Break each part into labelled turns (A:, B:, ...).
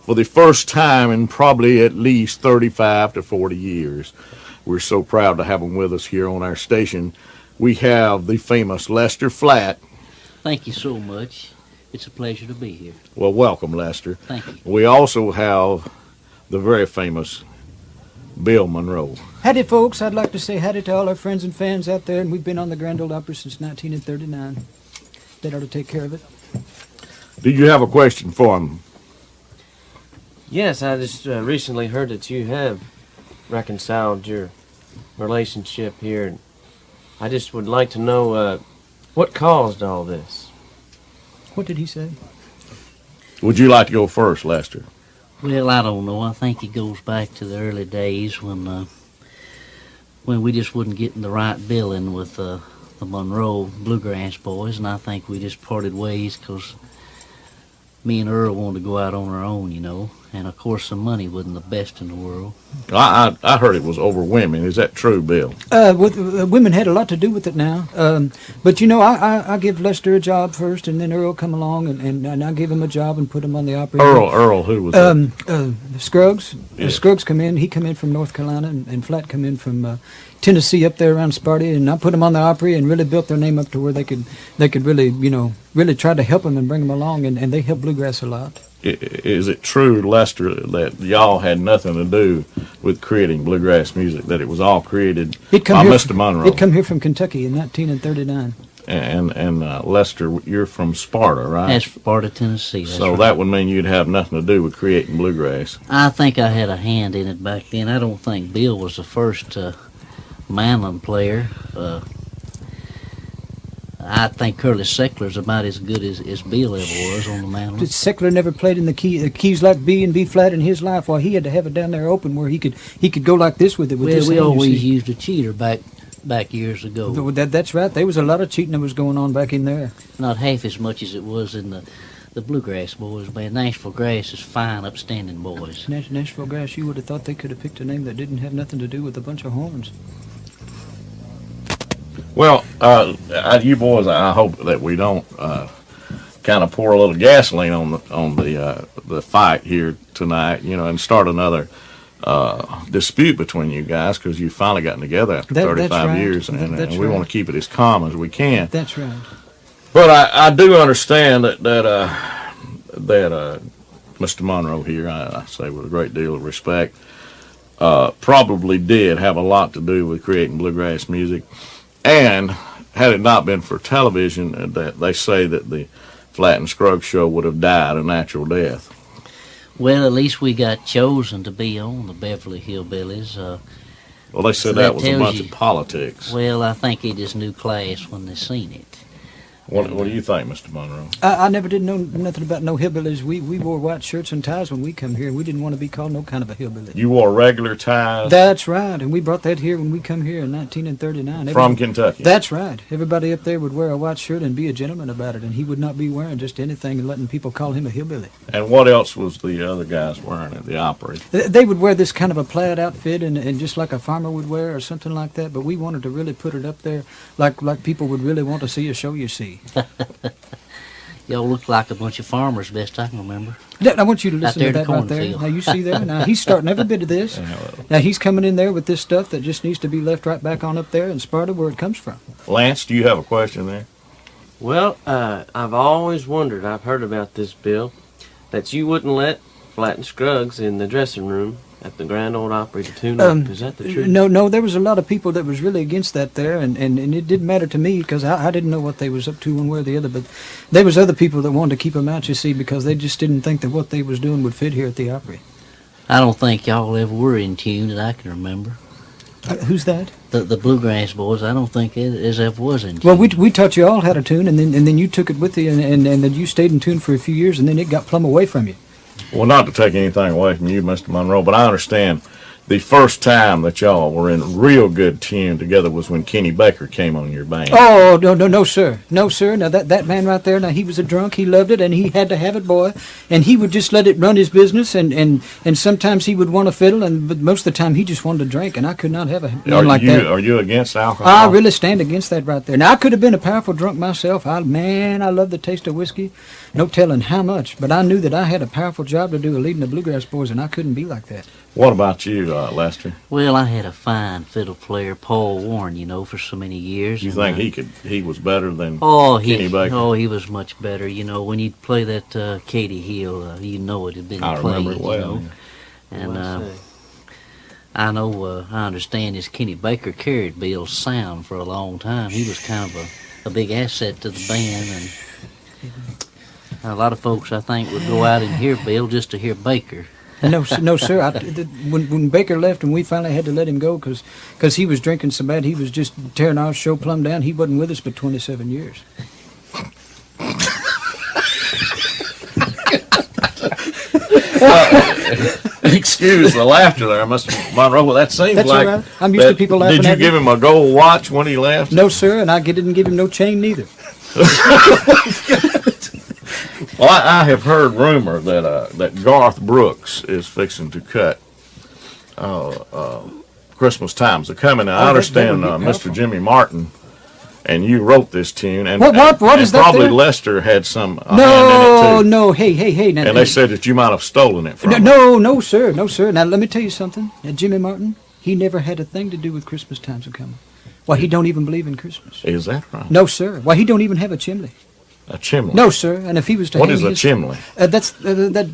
A: for the first time in probably at least 35 to 40 years. We're so proud to have them with us here on our station. We have the famous Lester Flatt.
B: Thank you so much. It's a pleasure to be here.
A: Well, welcome, Lester.
B: Thank you.
A: We also have the very famous Bill Monroe.
C: Howdy, folks. I'd like to say howdy to all our friends and fans out there, and we've been on the Grand Ole Opry since 1939. That ought to take care of it.
A: Do you have a question for him?
D: Yes, I just recently heard that you have reconciled your relationship here. And I just would like to know what caused all this.
C: What did he say?
A: Would you like to go first, Lester?
B: Well, I don't know. I think it goes back to the early days when we just wasn't getting the right billing with the Monroe Bluegrass boys, and I think we just parted ways because me and Earl wanted to go out on our own, you know. And, of course, the money wasn't the best in the world.
A: I heard it was over women. Is that true, Bill?
C: Women had a lot to do with it now. But, you know, I give Lester a job first, and then Earl come along, and I gave him a job and put him on the Opry.
A: Earl, who was that?
C: Scruggs.
A: Yeah.
C: Scruggs come in. He come in from North Carolina, and Flatt come in from Tennessee up there around Sparty, and I put them on the Opry and really built their name up to where they could really, you know, really try to help them and bring them along, and they helped Bluegrass a lot.
A: Is it true, Lester, that y'all had nothing to do with creating bluegrass music, that it was all created by Mr. Monroe?
C: It come here from Kentucky in 1939.
A: And Lester, you're from Sparta, right?
B: That's Sparta, Tennessee. That's
A: So
B: right.
A: that would mean you'd have nothing to do with creating bluegrass.
B: I think I had a hand in it back then. I don't think Bill was the first mandolin player. I think Curly Seckler's about as good as Bill ever was on the mandolin.
C: Seckler never played in the keys like B and B flat in his life. Well, he had to have it down there open where he could go like this with it. With this
B: We
C: hand, you
B: always
C: see.
B: used a cheater back years ago.
C: That's right. There was a lot of cheating that was going on back in there.
B: Not half as much as it was in the Bluegrass boys. Man, Nashville Grass is fine, upstanding boys.
C: Nashville Grass, you would have thought they could have picked a name that didn't have nothing to do with a bunch of horns.
A: Well, you boys, I hope that we don't kind of pour a little gasoline on the fight here tonight, you know, and start another dispute between you guys, because you finally gotten together after 35
C: right.
A: years, and
C: That's
A: we
C: right.
A: want to keep it as calm as we can.
C: That's right.
A: But I do understand that Mr. Monroe here, I say with a great deal of respect, probably did have a lot to do with creating bluegrass music. And had it not been for television, that they say that the Flatt and Scruggs show would have died a natural death.
B: Well, at least we got chosen to be on the Beverly Hillbillies.
A: Well, they said
B: So
A: that
B: that
A: was a
B: tells
A: bunch
B: you-
A: of politics.
B: Well, I think it is new class when they seen it.
A: What do you think, Mr. Monroe?
C: I never did know nothing about no hillbillies. We wore white shirts and ties when we come here. We didn't want to be called no kind of a hillbilly.
A: You wore regular ties
C: That's right, and we brought that here when we come here in 1939.
A: from Kentucky.
C: That's right. Everybody up there would wear a white shirt and be a gentleman about it, and he would not be wearing just anything and letting people call him a hillbilly.
A: And what else was the other guys wearing at the Opry?
C: They would wear this kind of a plaid outfit and just like a farmer would wear or something like that, but we wanted to really put it up there like people would really want to see a show, you see.
B: Y'all look like a bunch of farmers, best I can remember.
C: I want you to listen
B: there
C: to
B: in the
C: that right there.
B: cornfield.
C: Now, you see there? Now, he's starting every bit of this. Now, he's coming in there with this stuff that just needs to be left right back on up there in Sparta where it comes from.
A: Lance, do you have a question there?
D: Well, I've always wondered, I've heard about this, Bill, that you wouldn't let Flatt and Scruggs in the dressing room at the Grand Ole Opry to tune up. Is that the truth?
C: No, there was a lot of people that was really against that there, and it didn't matter to me because I didn't know what they was up to one way or the other, but there was other people that wanted to keep them out, you see, because they just didn't think that what they was doing would fit here at the Opry.
B: I don't think y'all ever were in tune that I can remember.
C: Who's that?
B: The Bluegrass boys, I don't think it ever was in tune.
C: Well, we taught you all how to tune, and then you took it with you, and then you stayed in tune for a few years, and then it got plumb away from you.
A: Well, not to take anything away from you, Mr. Monroe, but I understand the first time that y'all were in real good tune together was when Kenny Baker came on your band.
C: Oh, no, sir. No, sir. Now, that man right there, now, he was a drunk. He loved it, and he had to have it, boy. And he would just let it run his business, and sometimes he would want to fiddle, but most of the time he just wanted to drink, and I could not have a man like that.
A: Are you against alcohol?
C: I really stand against that right there. Now, I could have been a powerful drunk myself. I love the taste of whiskey. No telling how much, but I knew that I had a powerful job to do leading the Bluegrass Boys, and I couldn't be like that.
A: What about you, Lester?
B: Well, I had a fine fiddle player, Paul Warren, for so many years.
A: You think he was better than
B: Kenny
A: Baker?
B: Oh, he was much better. When you'd play that Katie Hill, it had been
A: I
B: played.
A: remember it well.
B: And I know, I understand this Kenny Baker carried Bill's sound for a long time. He was kind of a big asset to the band, and a lot of folks, I think, would go out and hear Bill just to hear Baker.
C: No, sir. When Baker left and we finally had to let him go because he was drinking so bad, he was just tearing our show plumb down. He wasn't with us but 27 years.
A: Excuse the laughter there, Mr. Monroe. Well, that seems
C: That's
A: like...
C: all right. I'm used to people laughing
A: Did you
C: at me.
A: give him a gold watch when he left?
C: No, sir, and I didn't give him no chain neither.
A: Well, I have heard rumor that Garth Brooks is fixing to cut Christmas Times are coming. And I understand Mr. Jimmy Martin and you wrote this tune. And
C: what is that
A: probably
C: there?
A: Lester had some hand in
C: No,
A: it too.
C: no, hey. Now,
A: And they said that you might have stolen it from him.
C: no, sir. Now, let me tell you something. Now, Jimmy Martin, he never had a thing to do with Christmas Times are coming. Why, he don't even believe in Christmas.
A: Is that right?
C: No, sir. Why, he don't even have a chimney.
A: A chimney?
C: No, sir. And if he was to
A: What
C: hang
A: is a
C: his-
A: chimney?
C: That's the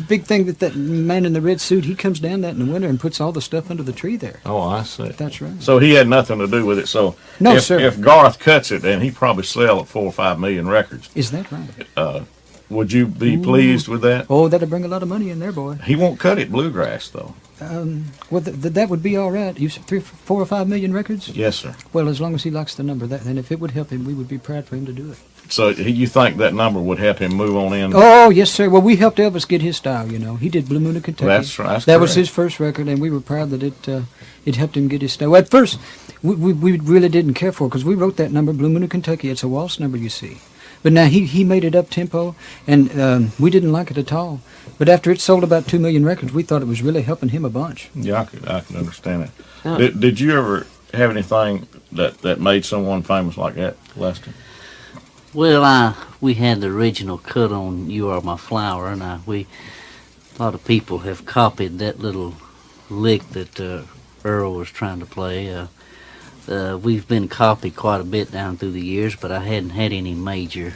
C: big thing that man in the red suit, he comes down that in the winter and puts all the stuff under the tree there.
A: Oh, I see.
C: That's right.
A: So he had nothing to do with it. So
C: No,
A: if,
C: sir.
A: if Garth cuts it, then he probably sell 4 or 5 million records.
C: Is that right?
A: Would you be pleased with that?
C: Oh, that'll bring a lot of money in there, boy.
A: He won't cut it Bluegrass, though.
C: Well, that would be all right. You said 3, 4, or 5 million records?
A: Yes, sir.
C: Well, as long as he likes the number, and if it would help him, we would be proud for him to do it.
A: So you think that number would help him move on in?
C: Oh, yes, sir. Well, we helped Elvis get his style, He did Blue Moon of Kentucky.
A: That's right.
C: That was his first record, and we were proud that it helped him get his style. Well, at first, we really didn't care for it because we wrote that number, Blue Moon of Kentucky. It's a waltz number, you see. But now he made it up tempo, and we didn't like it at all. But after it sold about 2 million records, we thought it was really helping him a bunch.
A: Yeah, I can understand it.
D: No.
A: Did you ever have anything that made someone famous like that, Lester?
B: Well, we had the original cut on "You Are My Flower," and a lot of people have copied that little lick that Earl was trying to play. We've been copied quite a bit down through the years, but I hadn't had any major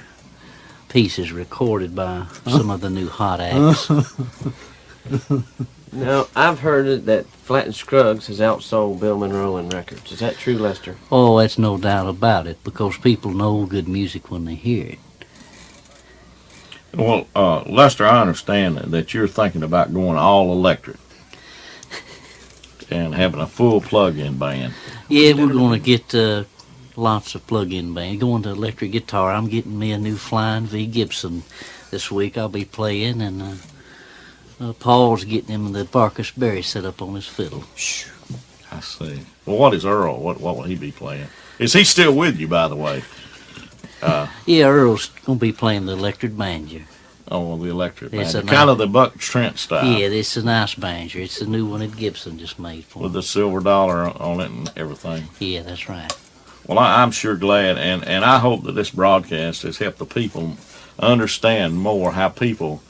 B: pieces recorded by some of the new hot acts.
D: Now, I've heard it that Flatt and Scruggs has outsold Bill Monroe in records. Is that true, Lester?
B: Oh, that's no doubt about it, because people know good music when they hear it.
A: Well, Lester, I understand that you're thinking about going all electric and having a full plug-in band.
B: Yeah, we're going to get lots of plug-in band. Going to electric guitar. I'm getting me a new Flying V Gibson this week. I'll be playing, and Paul's getting him the Barkus Berry set up on his fiddle.
A: I see. Well, what is Earl? What will he be playing? Is he still with you, by the way?
B: Yeah, Earl's going to be playing the electric banjo.
A: Oh, the electric
B: It's
A: band.
B: a
A: Kind of the Buck Trent style.
B: Yeah, it's a nice banjo. It's a new one that Gibson just made for
A: With
B: him.
A: the silver dollar on it and everything.
B: Yeah, that's right.
A: Well, I'm sure glad, and I hope that this broadcast has helped the people understand more how people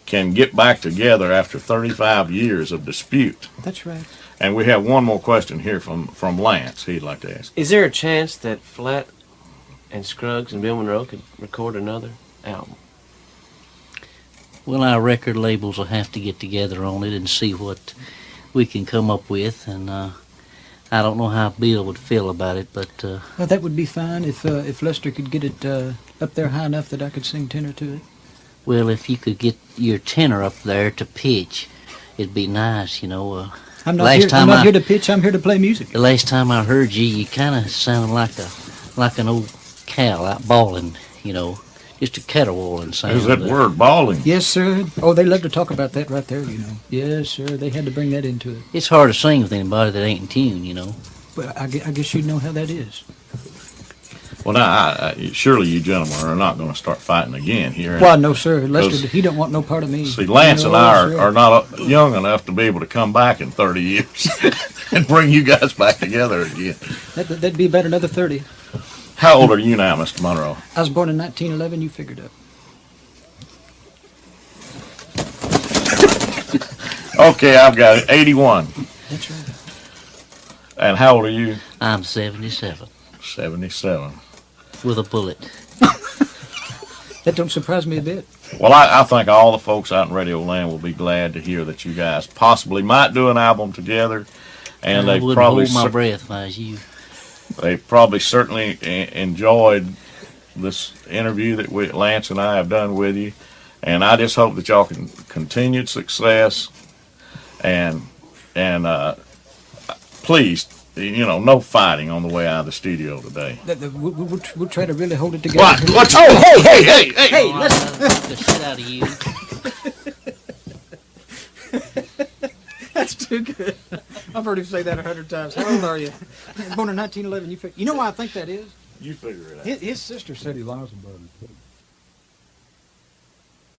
A: can get back together after 35 years of dispute.
C: That's right.
A: And we have one more question here from Lance he'd like to ask.
D: Is there a chance that Flatt and Scruggs and Bill Monroe could record another album?
B: Well, our record labels will have to get together on it and see what we can come up with, and I don't know how Bill would feel about it, but
C: Well, that would be fine if Lester could get it up there high enough that I could sing tenor to it.
B: well, if you could get your tenor up there to pitch, it'd be nice,
C: I'm not,
B: Last time
C: I'm not
B: I-
C: here to pitch. I'm here to play music.
B: The last time I heard you, you kind of sound like an old cow out bawling, just a caterwauling sound.
A: There's that word, bawling.
C: Yes, sir. Oh, they love to talk about that right there, you know. Yes, sir. They had to bring that into it.
B: It's hard to sing with anybody that ain't in tune, you know.
C: But I guess you know how that is.
A: Well, now, surely you gentlemen are not going to start fighting again here.
C: Why, no, sir. Lester,
A: Because-
C: he don't want no part of me.
A: See, Lance and
C: No,
A: I
C: sir.
A: are not young enough to be able to come back in 30 years and bring you guys back together again.
C: That'd be about another 30.
A: How old are you now, Mr. Monroe?
C: I was born in 1911. You figured it.
A: Okay, I've got it. 81.
C: That's right.
A: And how old are you?
B: I'm 77
A: 77.
B: with a bullet.
C: That don't surprise me a bit.
A: Well, I think all the folks out in Radio Land will be glad to hear that you guys possibly might do an album together. And
B: I
A: they
B: wouldn't
A: probably
B: hold my breath if I was you.
A: they probably certainly enjoyed this interview that Lance and I have done with you. And I just hope that y'all can continued success and please, no fighting on the way out of the studio today.
C: We'll try to really hold it together.
A: What? Oh, hey!
B: Hey, let's the shit out of you.
C: That's too good. I've heard him say that 100 times. How old are you? Born in 1911. You know why I think that is?
A: You figure it out.
C: His sister said he lies about it.